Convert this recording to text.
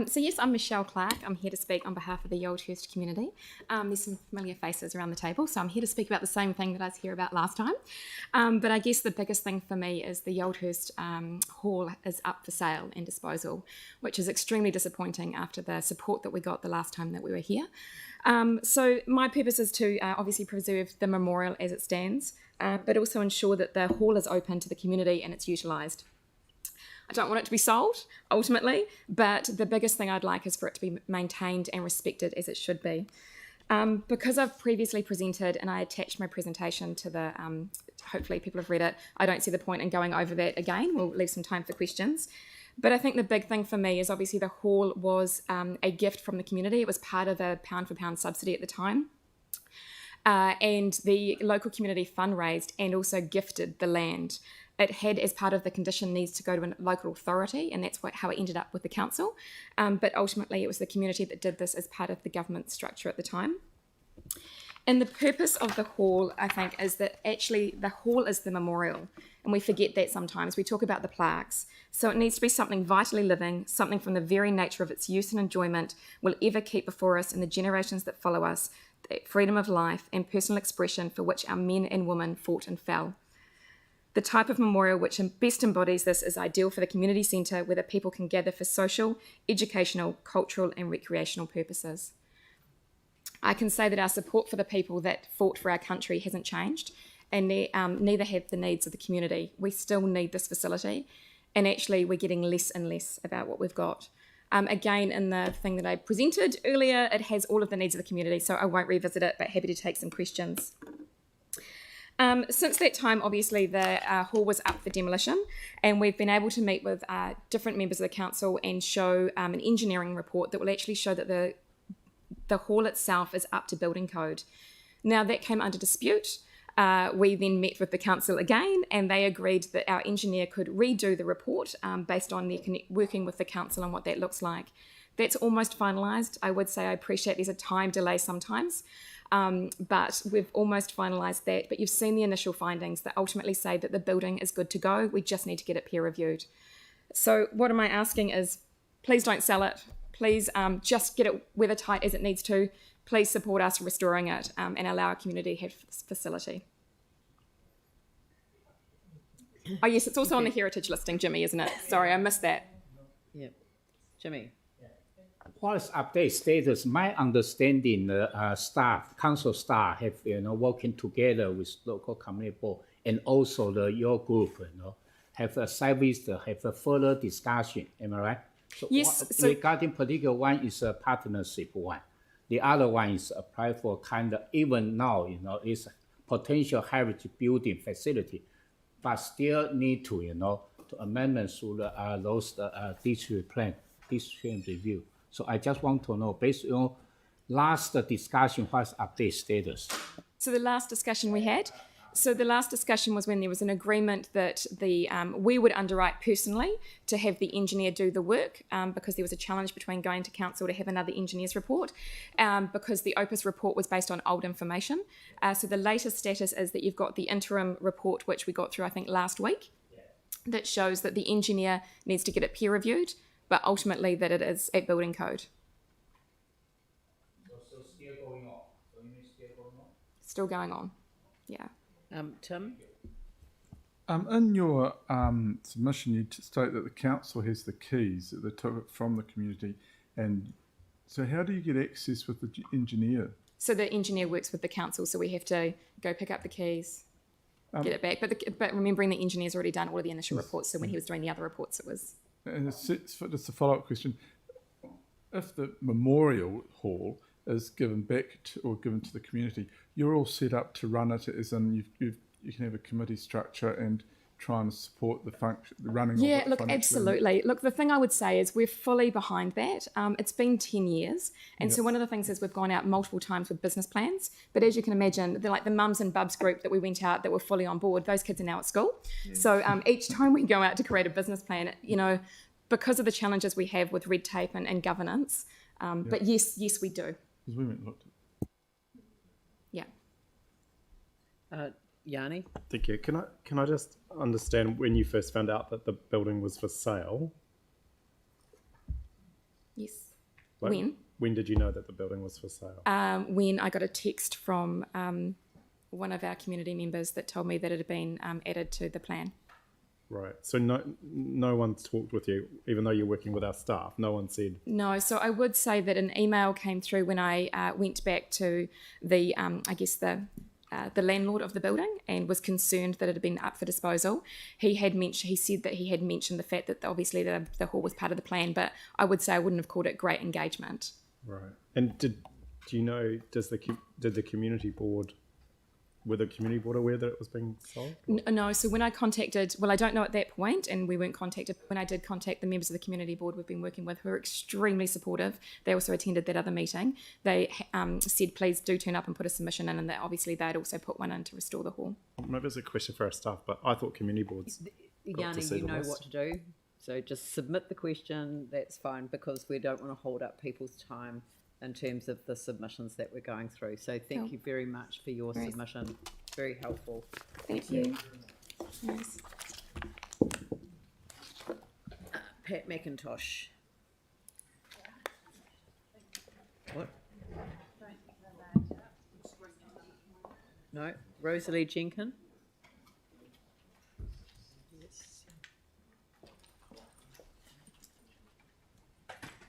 So yes, I'm Michelle Clark. I'm here to speak on behalf of the Yoldhurst community. There's some familiar faces around the table, so I'm here to speak about the same thing that I was here about last time. But I guess the biggest thing for me is the Yoldhurst hall is up for sale and disposal, which is extremely disappointing after the support that we got the last time that we were here. So my purpose is to obviously preserve the memorial as it stands, but also ensure that the hall is open to the community and it's utilised. I don't want it to be sold, ultimately, but the biggest thing I'd like is for it to be maintained and respected as it should be. Because I've previously presented and I attached my presentation to the, hopefully people have read it, I don't see the point in going over that again. We'll leave some time for questions. But I think the big thing for me is obviously the hall was a gift from the community. It was part of a pound for pound subsidy at the time. And the local community fundraised and also gifted the land. It had, as part of the condition, needs to go to a local authority, and that's how it ended up with the council. But ultimately, it was the community that did this as part of the government structure at the time. And the purpose of the hall, I think, is that actually the hall is the memorial, and we forget that sometimes. We talk about the plaques. So it needs to be something vitally living, something from the very nature of its use and enjoyment will ever keep before us in the generations that follow us, the freedom of life and personal expression for which our men and women fought and fell. The type of memorial which best embodies this is ideal for the community centre, where the people can gather for social, educational, cultural and recreational purposes. I can say that our support for the people that fought for our country hasn't changed, and neither have the needs of the community. We still need this facility, and actually we're getting less and less about what we've got. Again, in the thing that I presented earlier, it has all of the needs of the community, so I won't revisit it, but happy to take some questions. Since that time, obviously, the hall was up for demolition, and we've been able to meet with different members of the council and show an engineering report that will actually show that the hall itself is up to building code. Now, that came under dispute. We then met with the council again, and they agreed that our engineer could redo the report based on their working with the council and what that looks like. That's almost finalised. I would say I appreciate there's a time delay sometimes, but we've almost finalised that. But you've seen the initial findings that ultimately say that the building is good to go. We just need to get it peer reviewed. So what am I asking is, please don't sell it. Please just get it weathertight as it needs to. Please support us restoring it and allow our community to have this facility. Oh yes, it's also on the heritage listing, Jimmy, isn't it? Sorry, I missed that. Yeah, Jimmy. What is update status? My understanding, staff, council staff have working together with local community board and also your group, have a service, have a further discussion. Am I right? So yes. Regarding particular one is a partnership one. The other one is apply for kind of, even now, is potential heritage building facility, but still need to, to amendment through those district plan review. So I just want to know, based on last discussion, what's update status? So the last discussion we had, was when there was an agreement that we would underwrite personally to have the engineer do the work because there was a challenge between going to council to have another engineer's report because the Opus report was based on old information. So the latest status is that you've got the interim report, which we got through, I think, last week, that shows that the engineer needs to get it peer reviewed, but ultimately that it is at building code. So still going on? So you mean still going on? Still going on, yeah. Tim? In your submission, you state that the council has the keys, that they took it from the community. And so how do you get access with the engineer? So the engineer works with the council, so we have to go pick up the keys, get it back. But remembering the engineer's already done all of the initial reports, so when he was doing the other reports, it was... And just a follow-up question. If the memorial hall is given back given to the community, you're all set up to run it as in you can have a committee structure and try and support the running of it. Yeah, look, absolutely. Look, the thing I would say is we're fully behind that. It's been 10 years. And so one of the things is we've gone out multiple times with business plans. But as you can imagine, they're like the mums and bubs group that we went out that were fully on board. Those kids are now at school. Yes. So each time we go out to create a business plan, because of the challenges we have with red tape and governance. But yes, we do. Because we went and looked at Yeah. Yanni? Thank you. Can I just understand when you first found out that the building was for sale? Yes. Like, when did you know that the building was for sale? When I got a text from one of our community members that told me that it had been added to the plan. Right. So no one's talked with you, even though you're working with our staff. No one said. No, so I would say that an email came through when I went back to the, the landlord of the building and was concerned that it had been up for disposal. He said that he had mentioned the fact that obviously the hall was part of the plan, but I would say I wouldn't have called it great engagement. Right. And do you know? Did the community board? Were the community board aware that it was being sold? No, so when I contacted, well, I don't know at that point, and we weren't contacted. When I did contact the members of the community board we've been working with, who are extremely supportive, they also attended that other meeting. They said, please do turn up and put a submission in, and that obviously they'd also put one in to restore the hall. Maybe it's a question for our staff, but I thought community boards. Yanni, you know what to do. So just submit the question, that's fine, because we don't want to hold up people's time in terms of the submissions that we're going through. So thank you very much for your submission. Very helpful. Thank you. Nice. Pat McIntosh. What? No. Rosalie Jenkins.